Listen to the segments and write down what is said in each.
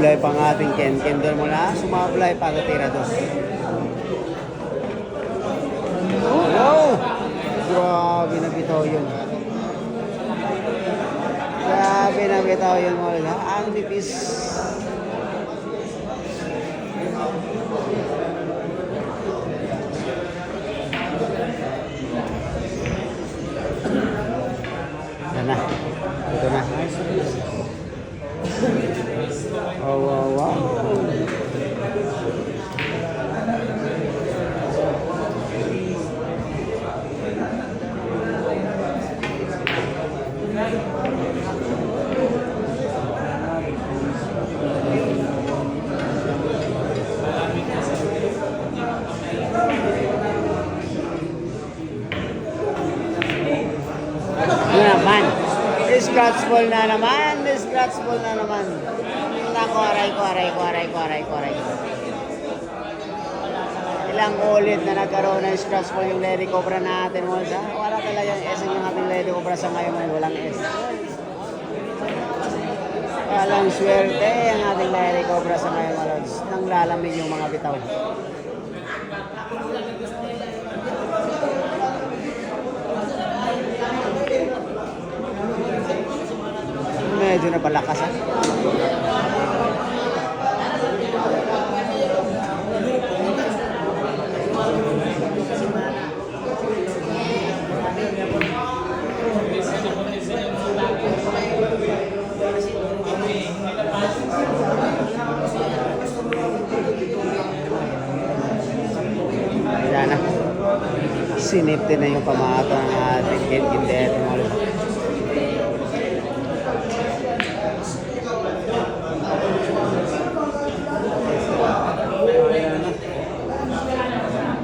Sumablay pang ating Ken doon mula. Sumablay pa tira dos. Wow! Grabe na bitaw yun. Grabe na bitaw yun mga. Ang nipis. Yan na. Ito na. Oh, wow, wow. Naman. Scratch ball na naman. Scratch ball na naman. Nako, aray. Ilang ulit na nagkaroon ng scratch ball yung Lady Cobra natin. Wala talagang S yung ating Lady Cobra sa ngayon. Walang S. Walang swerte ang ating Lady Cobra sa ngayon. Nang lalamig yung mga bitaw. Medyo napalakas ha. Wala na. Sinipte na yung pamato ng ating Ken.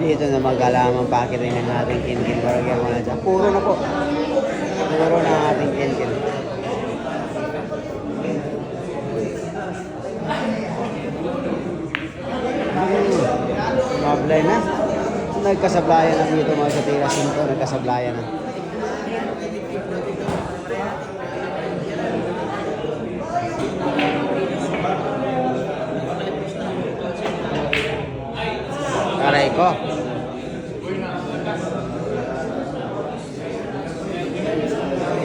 Dito na mag-alamang pakitingin natin Ken Burger mga dyan. Puro na po. Puro na ating Ken. Mablay na. Nagkasablayan na dito mga sa tira 5. Nagkasablayan na. Aray ko.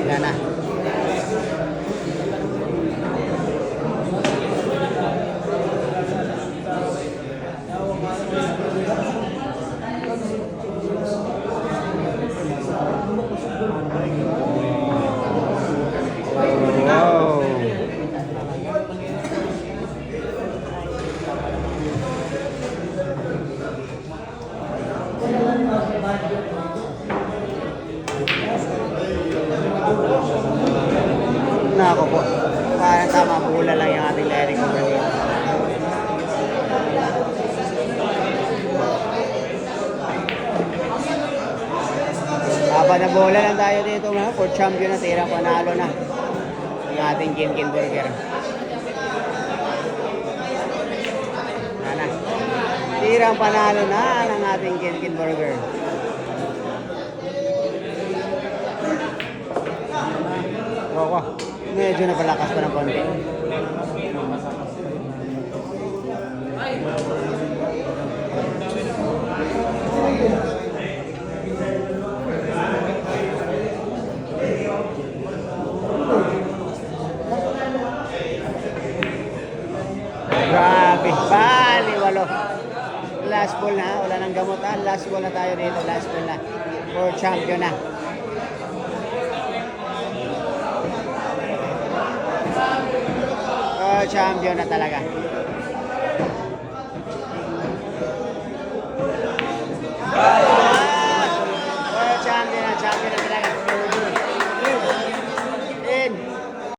Yan na. Wow. Nako po. Parang tama pula lang yung ating Lady Cobra dito. Na bola lang tayo dito mga for champion na tira panalo na ang ating Ken Burger. Tirang panalo na ng ating Ken Burger. Oo, medyo napalakas pa ng konti. Grabe, bali, walo. Last ball na, wala nang gamutan. Last ball na tayo dito, last ball na. For champion na. Champion na talaga.